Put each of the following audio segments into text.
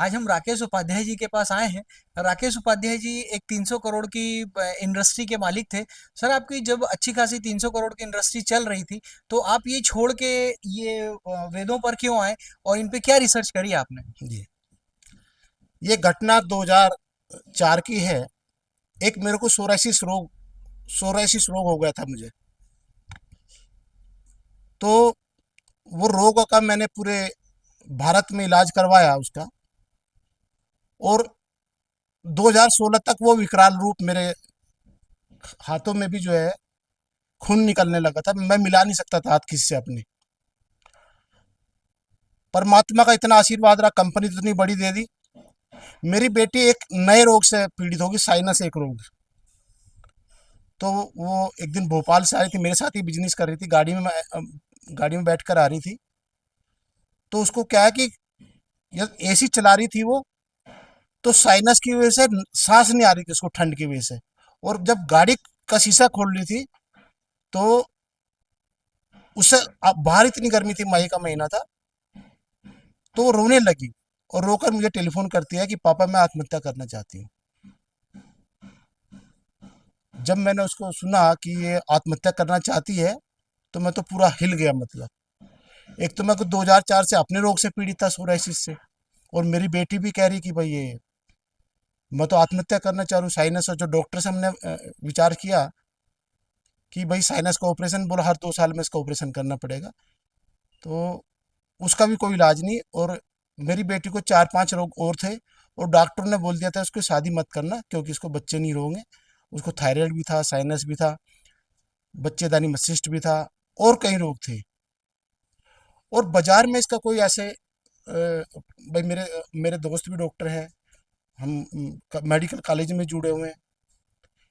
आज हम राकेश उपाध्याय जी के पास आए हैं। राकेश उपाध्याय जी एक 300 करोड़ की इंडस्ट्री के मालिक थे। सर, आपकी जब अच्छी खासी 300 करोड़ की इंडस्ट्री चल रही थी, तो आप ये छोड़ के ये वेदों पर क्यों आए और इन पे क्या रिसर्च करी आपने? जी, ये घटना 2004 की है। एक मेरे को सोराइसिस रोग हो गया था मुझे। तो वो रोग का मैंने पूरे भारत में इलाज करवाया उसका। और 2016 तक वो विकराल रूप मेरे हाथों में भी जो है खून निकलने लगा था। मैं मिला नहीं सकता था हाथ किसी से अपने। परमात्मा का इतना आशीर्वाद रहा, कंपनी तो इतनी बड़ी दे दी। मेरी बेटी एक नए रोग से पीड़ित होगी, साइनस एक रोग। तो वो एक दिन भोपाल से आ रही थी, मेरे साथ ही बिजनेस कर रही थी, गाड़ी में बैठ कर आ रही थी। तो उसको क्या है कि एसी चला रही थी वो। तो साइनस की वजह से सांस नहीं आ रही थी उसको, ठंड की वजह से। और जब गाड़ी का शीशा खोल रही थी, तो उससे बाहर इतनी गर्मी थी, मई का महीना था। तो वो रोने लगी और रोकर मुझे टेलीफोन करती है कि पापा मैं आत्महत्या करना चाहती हूँ। जब मैंने उसको सुना कि ये आत्महत्या करना चाहती है, तो मैं तो पूरा हिल गया। मतलब एक तो मैं को 2004 से अपने रोग से पीड़ित था, सोराइसिस से। और मेरी बेटी भी कह रही कि भाई ये मैं तो आत्महत्या करना चाह रहा हूँ। साइनस, और जो डॉक्टर से हमने विचार किया कि भाई साइनस का ऑपरेशन, बोला हर 2 साल में इसका ऑपरेशन करना पड़ेगा। तो उसका भी कोई इलाज नहीं। और मेरी बेटी को 4-5 रोग और थे। और डॉक्टर ने बोल दिया था उसको शादी मत करना, क्योंकि इसको बच्चे नहीं होंगे। उसको थायराइड भी था, साइनस भी था, बच्चेदानी मस्तिष्क भी था, और कई रोग थे। और बाजार में इसका कोई ऐसे भाई मेरे दोस्त भी डॉक्टर हैं, हम मेडिकल कॉलेज में जुड़े हुए हैं।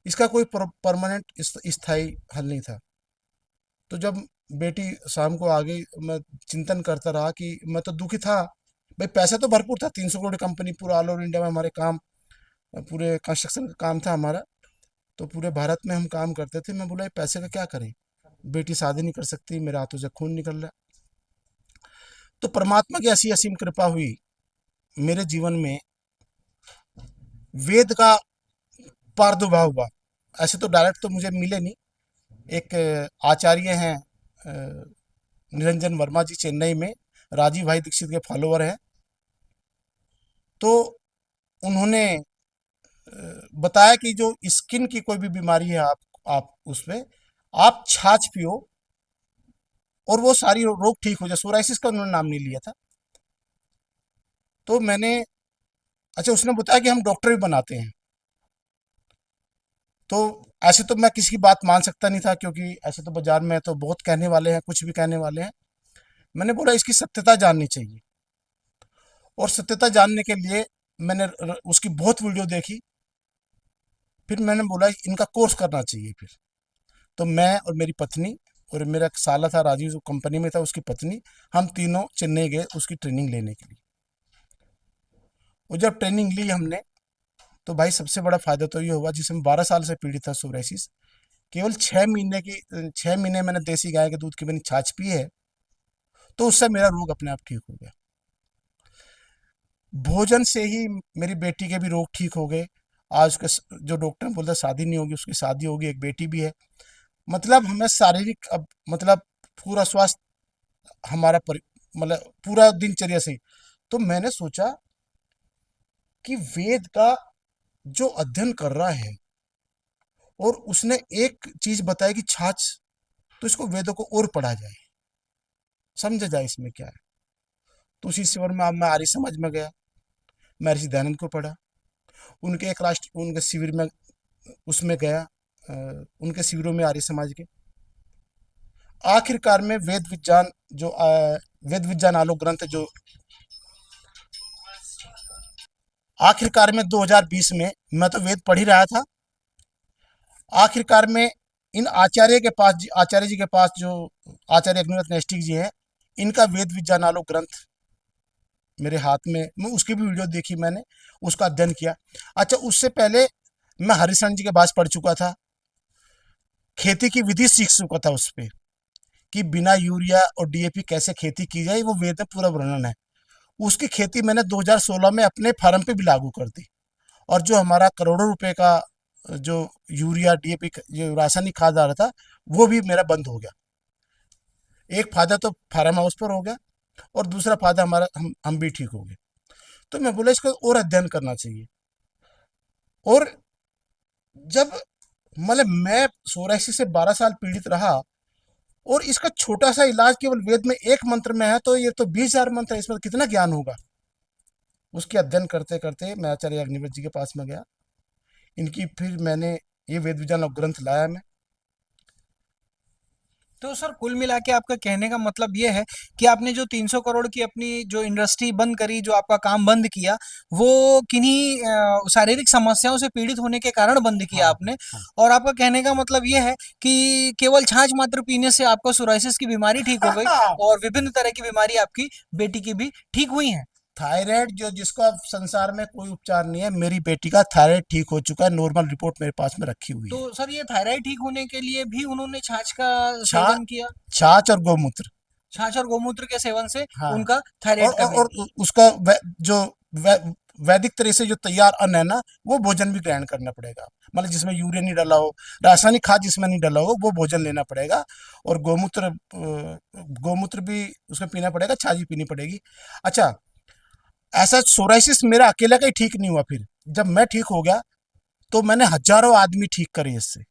इसका कोई परमानेंट स्थायी हल नहीं था। तो जब बेटी शाम को आ गई, मैं चिंतन करता रहा कि मैं तो दुखी था। भाई पैसा तो भरपूर था, 300 करोड़ कंपनी, पूरा ऑल ओवर इंडिया में हमारे काम, पूरे कंस्ट्रक्शन का काम था हमारा। तो पूरे भारत में हम काम करते थे। मैं बोला ये पैसे का क्या करें, बेटी शादी नहीं कर सकती, मेरे हाथों से खून निकल रहा है। तो परमात्मा की ऐसी असीम कृपा हुई मेरे जीवन में, वेद का प्रादुर्भाव हुआ। ऐसे तो डायरेक्ट तो मुझे मिले नहीं। एक आचार्य हैं, निरंजन वर्मा जी, चेन्नई में, राजीव भाई दीक्षित के फॉलोवर हैं। तो उन्होंने बताया कि जो स्किन की कोई भी बीमारी है, आप उसमें आप छाछ पियो और वो सारी रोग ठीक हो जाए। सोराइसिस का उन्होंने नाम नहीं लिया था। तो मैंने, अच्छा, उसने बताया कि हम डॉक्टर भी बनाते हैं। तो ऐसे तो मैं किसी की बात मान सकता नहीं था, क्योंकि ऐसे तो बाजार में तो बहुत कहने वाले हैं, कुछ भी कहने वाले हैं। मैंने बोला इसकी सत्यता जाननी चाहिए। और सत्यता जानने के लिए मैंने उसकी बहुत वीडियो देखी। फिर मैंने बोला इनका कोर्स करना चाहिए। फिर तो मैं और मेरी पत्नी और मेरा एक साला था राजीव, जो कंपनी में था, उसकी पत्नी, हम तीनों चेन्नई गए उसकी ट्रेनिंग लेने के लिए। और जब ट्रेनिंग ली हमने, तो भाई सबसे बड़ा फायदा तो ये हुआ, जिसमें 12 साल से पीड़ित था सोराइसिस। केवल 6 महीने मैंने देसी गाय के दूध की बनी छाछ पी है, तो उससे मेरा रोग अपने आप ठीक हो गया। भोजन से ही मेरी बेटी के भी रोग ठीक हो गए। आज उसके जो डॉक्टर बोलता शादी नहीं होगी, उसकी शादी होगी, एक बेटी भी है। मतलब हमें शारीरिक, अब मतलब पूरा स्वास्थ्य हमारा मतलब पूरा दिनचर्या से ही। तो मैंने सोचा कि वेद का जो अध्ययन कर रहा है, और उसने एक चीज बताई कि छाछ, तो इसको वेदों को और पढ़ा जाए, समझा जाए इसमें क्या है। तो उसी शिविर में अब मैं आर्य समाज में गया, महर्षि दयानंद को पढ़ा। उनके शिविर में, उसमें गया, उनके शिविरों में आर्य समाज के। आखिरकार में वेद विज्ञान आलोक ग्रंथ जो, आखिरकार में 2020 में, मैं तो वेद पढ़ ही रहा था। आखिरकार में इन आचार्य जी के पास, जो आचार्य अग्निरत्न नैष्टिक जी हैं, इनका वेद विज्ञान आलोक ग्रंथ मेरे हाथ में, मैं उसकी भी वीडियो देखी, मैंने उसका अध्ययन किया। अच्छा, उससे पहले मैं हरिशरण जी के पास पढ़ चुका था, खेती की विधि सीख चुका था उस पे, कि बिना यूरिया और डीएपी कैसे खेती की जाए, वो वेद में पूरा वर्णन है। उसकी खेती मैंने 2016 में अपने फार्म पे भी लागू कर दी। और जो हमारा करोड़ों रुपए का जो यूरिया डीएपी जो रासायनिक खाद आ रहा था, वो भी मेरा बंद हो गया। एक फायदा तो फार्म हाउस पर हो गया, और दूसरा फायदा हमारा हम भी ठीक हो गए। तो मैं बोला इसका और अध्ययन करना चाहिए। और जब मतलब मैं सोराइसिस से 12 साल पीड़ित रहा, और इसका छोटा सा इलाज केवल वेद में एक मंत्र में है, तो ये तो 20,000 मंत्र है, इसमें कितना ज्ञान होगा। उसके अध्ययन करते करते मैं आचार्य अग्निवेद जी के पास में गया। इनकी फिर मैंने ये वेद विज्ञान ग्रंथ लाया मैं। तो सर कुल मिला के आपका कहने का मतलब ये है कि आपने जो 300 करोड़ की अपनी जो इंडस्ट्री बंद करी, जो आपका काम बंद किया, वो किन्हीं शारीरिक समस्याओं से पीड़ित होने के कारण बंद हाँ किया हाँ आपने। हाँ। और आपका कहने का मतलब ये है कि केवल छाछ मात्र पीने से आपका सोराइसिस की बीमारी ठीक हो गई और विभिन्न तरह की बीमारी आपकी बेटी की भी ठीक हुई है। थायराइड जो जिसको अब संसार में कोई उपचार नहीं है, मेरी बेटी का थायराइड ठीक हो चुका है। नॉर्मल रिपोर्ट मेरे पास में रखी हुई तो है। सर ये थायराइड ठीक होने के लिए भी उन्होंने छाछ का छा सेवन किया। छाछ और गौमूत्र। छाछ और गोमूत्र के सेवन से हाँ। उनका और थायराइड का और, भी। और उसका जो वै, वैदिक तरह से जो तैयार अन्न है ना, वो भोजन भी ग्रहण करना पड़ेगा। मतलब जिसमें यूरिया नहीं डाला हो, रासायनिक खाद जिसमें नहीं डाला हो, वो भोजन लेना पड़ेगा। और गौमूत्र भी उसमें पीना पड़ेगा, छाछ भी पीनी पड़ेगी। अच्छा, ऐसा सोराइसिस मेरा अकेला का ही ठीक नहीं हुआ। फिर जब मैं ठीक हो गया, तो मैंने हजारों आदमी ठीक करे इससे।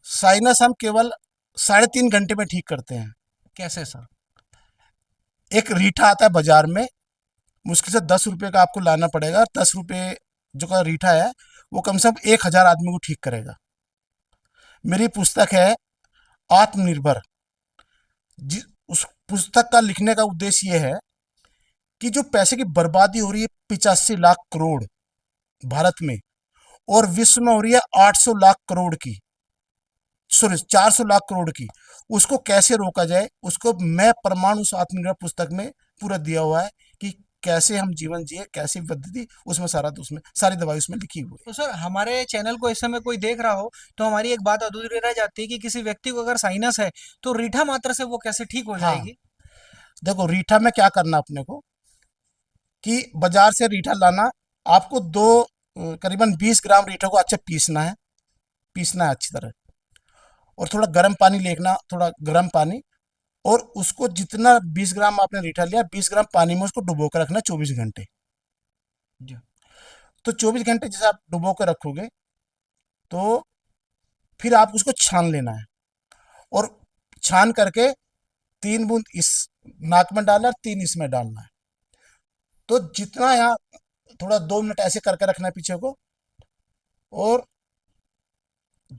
साइनस हम केवल 3.5 घंटे में ठीक करते हैं। कैसे सर? एक रीठा आता है बाजार में, मुश्किल से 10 रुपए का आपको लाना पड़ेगा। 10 रुपए जो का रीठा है, वो कम से कम 1,000 आदमी को ठीक करेगा। मेरी पुस्तक है आत्मनिर्भर। उस पुस्तक का लिखने का उद्देश्य ये है कि जो पैसे की बर्बादी हो रही है 85 लाख करोड़ भारत में, और विश्व में हो रही है 800 लाख करोड़ की, सॉरी 400 लाख करोड़ की, उसको कैसे रोका जाए, उसको मैं प्रमाण उस आत्मनिर्भर पुस्तक में पूरा दिया हुआ है कि कैसे हम जीवन जिए, कैसी पद्धति, उसमें सारा, तो उसमें सारी दवाई उसमें लिखी हुई है। तो सर हमारे चैनल को इस समय कोई देख रहा हो तो हमारी एक बात अधूरी रह जाती है कि किसी व्यक्ति को अगर साइनस है तो रीठा मात्र से वो कैसे ठीक हो हाँ, जाएगी? देखो रीठा में क्या करना अपने को, कि बाजार से रीठा लाना। आपको करीबन 20 ग्राम रीठा को अच्छे पीसना है अच्छी तरह। और थोड़ा गर्म पानी लेना, थोड़ा गर्म पानी। और उसको जितना 20 ग्राम आपने रीठा लिया, 20 ग्राम पानी में उसको डुबो कर रखना 24 घंटे। जी। तो 24 घंटे जैसे आप डुबो कर रखोगे, तो फिर आप उसको छान लेना है। और छान करके 3 बूंद इस नाक में डालना और 3 इसमें डालना है। तो जितना यहाँ थोड़ा 2 मिनट ऐसे करके रखना है पीछे को। और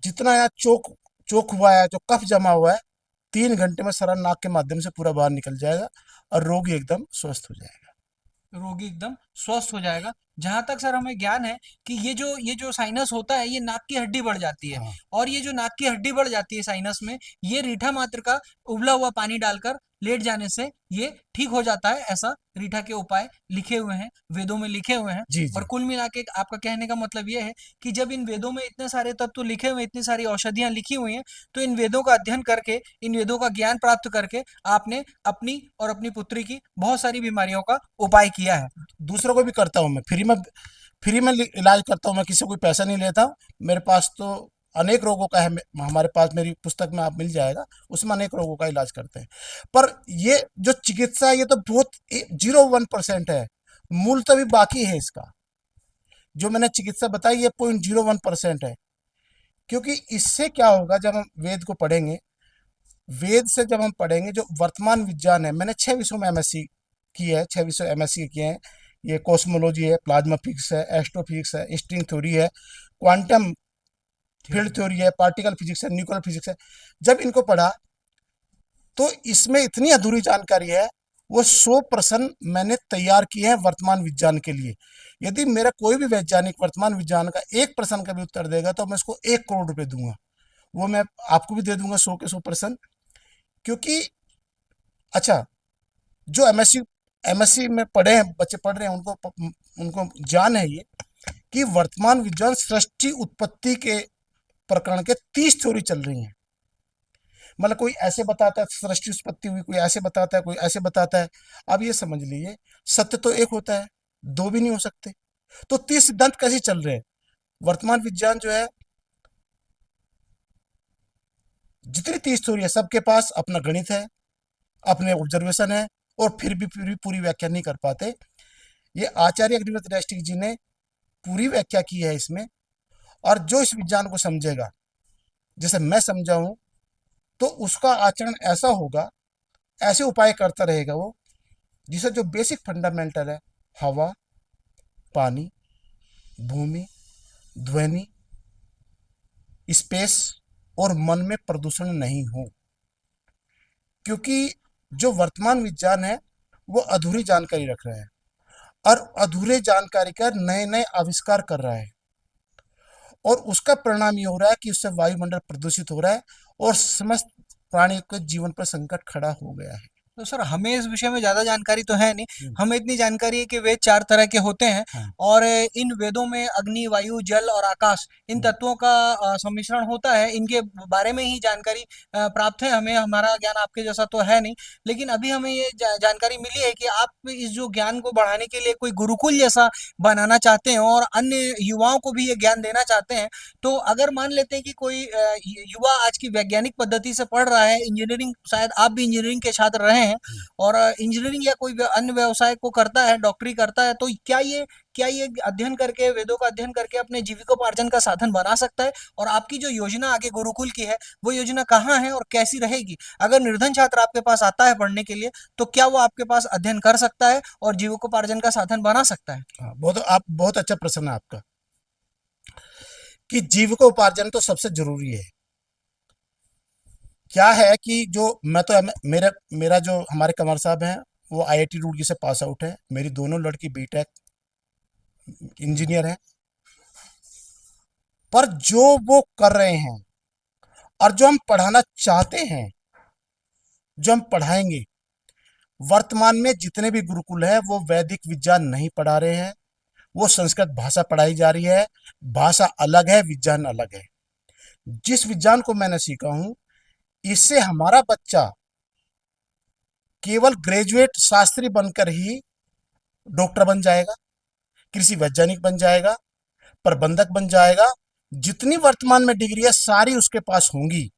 जितना यहाँ चोक चोक हुआ है, जो कफ जमा हुआ है, 3 घंटे में सारा नाक के माध्यम से पूरा बाहर निकल जाएगा, और रोगी एकदम स्वस्थ हो जाएगा। रोगी एकदम स्वस्थ हो जाएगा। जहां तक सर हमें ज्ञान है कि ये जो साइनस होता है ये नाक की हड्डी बढ़ जाती है। हाँ और ये जो नाक की हड्डी बढ़ जाती है साइनस में, ये रीठा मात्र का उबला हुआ पानी डालकर लेट जाने से ये ठीक हो जाता है। ऐसा रीठा के उपाय लिखे हुए हैं, वेदों में लिखे हुए हैं। जी और जी। कुल मिला के आपका कहने का मतलब ये है कि जब इन वेदों में इतने सारे तत्व लिखे हुए हैं, इतनी सारी औषधियां लिखी हुई हैं, तो इन वेदों का अध्ययन करके, इन वेदों का ज्ञान प्राप्त करके आपने अपनी और अपनी पुत्री की बहुत सारी बीमारियों का उपाय किया है। दूसरों को भी करता हूँ मैं, फ्री में इलाज करता हूँ मैं, किसी से कोई पैसा नहीं लेता हूँ। मेरे पास तो अनेक रोगों का है, हमारे पास मेरी पुस्तक में आप मिल जाएगा, उसमें अनेक रोगों का इलाज करते हैं। पर ये जो चिकित्सा है, ये तो बहुत 0.01% है। मूल तो भी बाकी है इसका। जो मैंने चिकित्सा बताई, ये 0.01% है। क्योंकि इससे क्या होगा, जब हम वेद को पढ़ेंगे, वेद से जब हम पढ़ेंगे, जो वर्तमान विज्ञान है, मैंने 6 विषयों में एमएससी की है, 6 विषय एमएससी किए हैं। ये कॉस्मोलॉजी है, प्लाज्मा फिजिक्स है, एस्ट्रोफिजिक्स है, स्ट्रिंग थ्योरी है, क्वांटम फील्ड थ्योरी। थ्योरी है, पार्टिकल फिजिक्स है, न्यूक्लियर फिजिक्स है। जब इनको पढ़ा, तो इसमें इतनी अधूरी जानकारी है, वो 100% मैंने तैयार किए हैं वर्तमान विज्ञान के लिए। यदि मेरा कोई भी वैज्ञानिक वर्तमान विज्ञान का 1% का भी उत्तर देगा, तो मैं उसको 1 करोड़ रुपए दूंगा। वो मैं आपको भी दे दूंगा 100 के 100%। क्योंकि अच्छा, जो एमएससी में पढ़े हैं, बच्चे पढ़ रहे हैं, उनको ज्ञान है ये, कि वर्तमान विज्ञान सृष्टि उत्पत्ति के प्रकरण के 30 थ्योरी चल रही हैं। मतलब कोई ऐसे बताता है सृष्टि उत्पत्ति हुई, कोई ऐसे बताता है, कोई ऐसे बताता है। अब ये समझ लीजिए, सत्य तो एक होता है, दो भी नहीं हो सकते। तो 30 सिद्धांत कैसे चल रहे हैं? वर्तमान विज्ञान जो है, जितनी 30 थ्योरी है, सबके पास अपना गणित है, अपने ऑब्जर्वेशन है, और फिर भी पूरी व्याख्या नहीं कर पाते। ये आचार्य अग्निहोत्र दृष्टि जी ने पूरी व्याख्या की है इसमें। और जो इस विज्ञान को समझेगा, जैसे मैं समझा हूं, तो उसका आचरण ऐसा होगा, ऐसे उपाय करता रहेगा वो, जिसे जो बेसिक फंडामेंटल है, हवा, पानी, भूमि, ध्वनि, स्पेस और मन में प्रदूषण नहीं हो। क्योंकि जो वर्तमान विज्ञान है, वो अधूरी जानकारी रख रहा है, और अधूरे जानकारी का नए नए आविष्कार कर रहा है। और उसका परिणाम ये हो रहा है कि उससे वायुमंडल प्रदूषित हो रहा है, और समस्त प्राणियों के जीवन पर संकट खड़ा हो गया है। तो सर हमें इस विषय में ज़्यादा जानकारी तो है नहीं। हम्म, हमें इतनी जानकारी है कि वेद 4 तरह के होते हैं हाँ, और इन वेदों में अग्नि, वायु, जल और आकाश इन हम्म, तत्वों का सम्मिश्रण होता है। इनके बारे में ही जानकारी प्राप्त है हमें, हमारा ज्ञान आपके जैसा तो है नहीं। लेकिन अभी हमें ये जानकारी मिली है कि आप इस जो ज्ञान को बढ़ाने के लिए कोई गुरुकुल जैसा बनाना चाहते हैं और अन्य युवाओं को भी ये ज्ञान देना चाहते हैं। तो अगर मान लेते हैं कि कोई युवा आज की वैज्ञानिक पद्धति से पढ़ रहा है, इंजीनियरिंग, शायद आप भी इंजीनियरिंग के छात्र रहे हैं और इंजीनियरिंग या कोई अन्य व्यवसाय को करता है, डॉक्टरी करता है, तो क्या ये अध्ययन करके, वेदों का अध्ययन करके अपने जीविकोपार्जन का साधन बना सकता है? और आपकी जो योजना आगे गुरुकुल की है, वो योजना कहाँ है और कैसी रहेगी? अगर निर्धन छात्र आपके पास आता है पढ़ने के लिए, तो क्या वो आपके पास अध्ययन कर सकता है और जीविकोपार्जन का साधन बना सकता है? हाँ, बहुत अच्छा प्रश्न है आपका, कि जीविकोपार्जन तो सबसे जरूरी है। क्या है कि जो मैं तो मेरा मेरा जो हमारे कंवर साहब हैं, वो आईआईटी रुड़की से पास आउट है। मेरी दोनों लड़की बीटेक इंजीनियर है। पर जो वो कर रहे हैं, और जो हम पढ़ाना चाहते हैं, जो हम पढ़ाएंगे, वर्तमान में जितने भी गुरुकुल है, वो वैदिक विज्ञान नहीं पढ़ा रहे हैं। वो संस्कृत भाषा पढ़ाई जा रही है। भाषा अलग है, विज्ञान अलग है। जिस विज्ञान को मैंने सीखा हूं, इससे हमारा बच्चा केवल ग्रेजुएट शास्त्री बनकर ही डॉक्टर बन जाएगा, कृषि वैज्ञानिक बन जाएगा, प्रबंधक बन जाएगा। जितनी वर्तमान में डिग्री है, सारी उसके पास होंगी।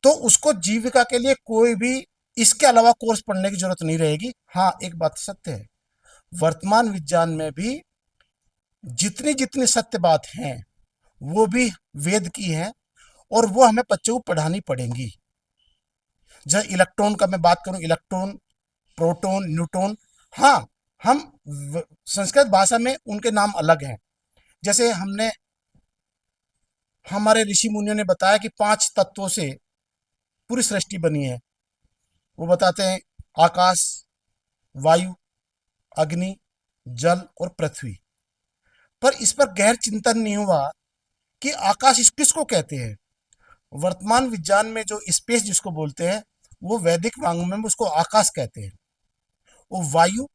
तो उसको जीविका के लिए कोई भी इसके अलावा कोर्स पढ़ने की जरूरत नहीं रहेगी। हाँ, एक बात सत्य है, वर्तमान विज्ञान में भी जितनी जितनी सत्य बात है, वो भी वेद की है, और वो हमें बच्चों को पढ़ानी पड़ेंगी। जैसे इलेक्ट्रॉन का मैं बात करूं, इलेक्ट्रॉन, प्रोटॉन, न्यूट्रॉन। हाँ, हम संस्कृत भाषा में उनके नाम अलग हैं। जैसे हमारे ऋषि मुनियों ने बताया कि 5 तत्वों से पूरी सृष्टि बनी है। वो बताते हैं, आकाश, वायु, अग्नि, जल और पृथ्वी। पर इस पर गहर चिंतन नहीं हुआ कि आकाश इस किसको कहते हैं। वर्तमान विज्ञान में जो स्पेस जिसको बोलते हैं, वो वैदिक वांग्मय में उसको आकाश कहते हैं। वो वायु,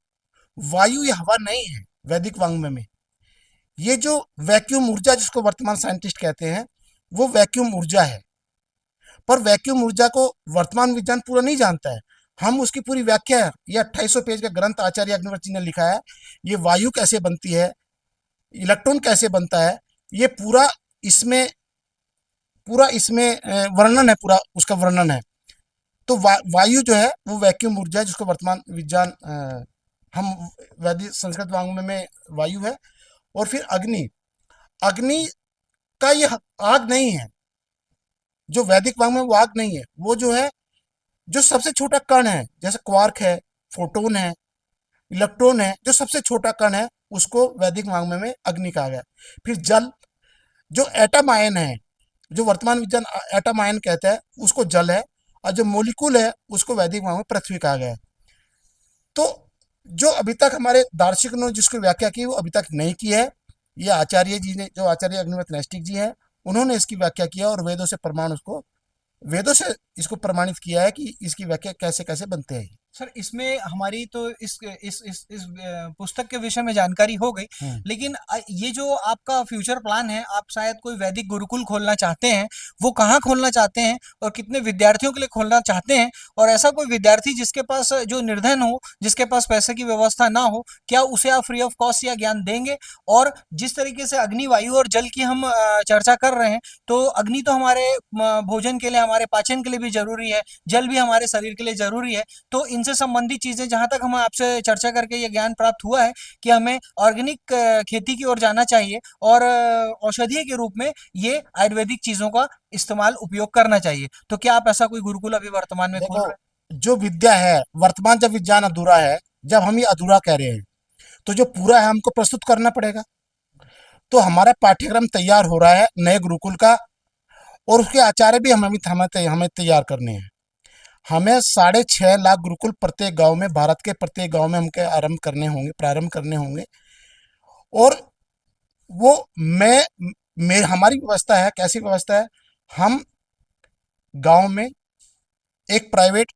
वायु ये हवा नहीं है वैदिक वांग्मय में। ये जो वैक्यूम ऊर्जा जिसको वर्तमान साइंटिस्ट कहते हैं, वो वैक्यूम ऊर्जा है। पर वैक्यूम ऊर्जा को वर्तमान विज्ञान पूरा नहीं जानता है। हम उसकी पूरी व्याख्या, ये 2800 पेज का ग्रंथ आचार्य अग्निहोत्र जी ने लिखा है। ये वायु कैसे बनती है, इलेक्ट्रॉन कैसे बनता है, ये पूरा इसमें वर्णन है, पूरा उसका वर्णन है। तो वायु जो है, वो वैक्यूम ऊर्जा है, जिसको वर्तमान विज्ञान हम वैदिक संस्कृत वांग्मय में वायु है। और फिर अग्नि, अग्नि का ये आग नहीं है। जो वैदिक वांग्मय में वो आग नहीं है, वो जो है, जो सबसे छोटा कण है, जैसे क्वार्क है, फोटोन है, इलेक्ट्रॉन है, जो सबसे छोटा कण है, उसको वैदिक वांग्मय में अग्नि कहा गया। फिर जल, जो एटम आयन है, जो वर्तमान विज्ञान एटम आयन कहता है, उसको जल है। और जो मोलिकुल है, उसको वैदिक वांग्मय में पृथ्वी कहा गया है। तो जो अभी तक हमारे दार्शनिकों ने जिसकी व्याख्या की, वो अभी तक नहीं की है। ये आचार्य जी ने, जो आचार्य अग्निहोत्र नैष्टिक जी हैं, उन्होंने इसकी व्याख्या किया, और वेदों से इसको प्रमाणित किया है कि इसकी व्याख्या कैसे कैसे बनते हैं। सर इसमें हमारी तो इस पुस्तक के विषय में जानकारी हो गई। हम्म। लेकिन ये जो आपका फ्यूचर प्लान है, आप शायद कोई वैदिक गुरुकुल खोलना चाहते हैं, वो कहाँ खोलना चाहते हैं और कितने विद्यार्थियों के लिए खोलना चाहते हैं? और ऐसा कोई विद्यार्थी जिसके पास जो निर्धन हो, जिसके पास पैसे की व्यवस्था ना हो, क्या उसे आप फ्री ऑफ कॉस्ट या ज्ञान देंगे? और जिस तरीके से अग्नि, वायु और जल की हम चर्चा कर रहे हैं, तो अग्नि तो हमारे भोजन के लिए, हमारे पाचन के लिए भी जरूरी है, जल भी हमारे शरीर के लिए जरूरी है। तो इनसे संबंधित चीजें जहां तक हमें आपसे चर्चा करके ये ज्ञान प्राप्त हुआ है कि हमें ऑर्गेनिक खेती की ओर जाना चाहिए और औषधीय के रूप में ये आयुर्वेदिक चीजों का इस्तेमाल, उपयोग करना चाहिए। तो क्या आप ऐसा कोई गुरुकुल अभी वर्तमान में खोल देखो, रहे हैं? जो विद्या है वर्तमान, जब विज्ञान अधूरा है, जब हम ये अधूरा कह रहे हैं, तो जो पूरा है हमको प्रस्तुत करना पड़ेगा। तो हमारा पाठ्यक्रम तैयार हो रहा है नए गुरुकुल का, और उसके आचार्य भी हमें तैयार करने हैं। हमें 6.5 लाख गुरुकुल प्रत्येक गांव में, भारत के प्रत्येक गांव में हमके प्रारंभ करने होंगे। और वो हमारी व्यवस्था है, कैसी व्यवस्था है, हम गांव में एक प्राइवेट,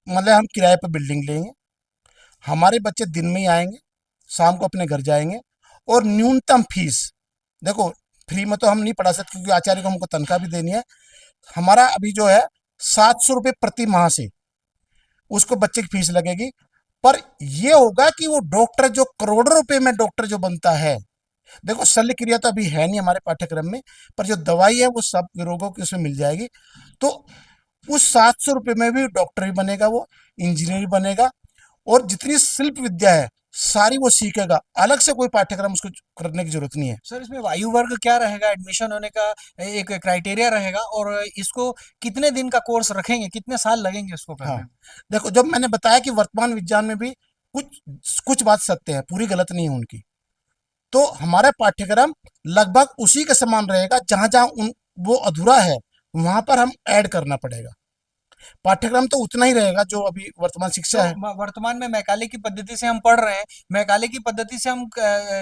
मतलब हम किराए पर बिल्डिंग लेंगे, हमारे बच्चे दिन में ही आएंगे, शाम को अपने घर जाएंगे। और न्यूनतम फीस, देखो, फ्री में तो हम नहीं पढ़ा सकते क्योंकि आचार्य को हमको तनख्वाह भी देनी है। हमारा अभी जो है 700 रुपये प्रति माह से उसको बच्चे की फीस लगेगी। पर ये होगा कि वो डॉक्टर जो करोड़ों रुपए में डॉक्टर जो बनता है, देखो शल्य क्रिया तो अभी है नहीं हमारे पाठ्यक्रम में, पर जो दवाई है वो सब रोगों की उसमें मिल जाएगी। तो उस 700 रुपये में भी डॉक्टर भी बनेगा, वो इंजीनियर भी बनेगा, और जितनी शिल्प विद्या है सारी वो सीखेगा। अलग से कोई पाठ्यक्रम उसको करने की जरूरत नहीं है। सर इसमें वायु वर्ग क्या रहेगा, एडमिशन होने का एक क्राइटेरिया रहेगा? और इसको कितने दिन का कोर्स रखेंगे, कितने साल लगेंगे इसको हाँ, करने में? देखो, जब मैंने बताया कि वर्तमान विज्ञान में भी कुछ कुछ बात सत्य है, पूरी गलत नहीं है उनकी। तो हमारा पाठ्यक्रम लगभग उसी के समान रहेगा। जहां जहां वो अधूरा है वहां पर हम ऐड करना पड़ेगा। पाठ्यक्रम तो उतना ही रहेगा जो अभी वर्तमान तो शिक्षा है। वर्तमान में मैकाले की पद्धति से हम पढ़ रहे हैं, मैकाले की पद्धति से हम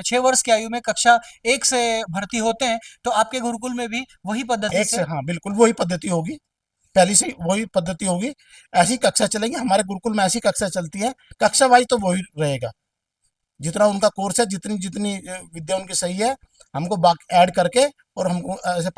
6 वर्ष की आयु में कक्षा 1 से भर्ती होते हैं, तो आपके गुरुकुल में भी वही पद्धति एक से? से, हाँ, बिल्कुल वही पद्धति होगी। पहली से वही पद्धति होगी। ऐसी कक्षा चलेंगी हमारे गुरुकुल में, ऐसी कक्षा चलती है। कक्षा वाइज तो वही रहेगा, जितना उनका कोर्स है, जितनी जितनी विद्या उनकी सही है, हमको बाकी ऐड करके और हमको ऐसे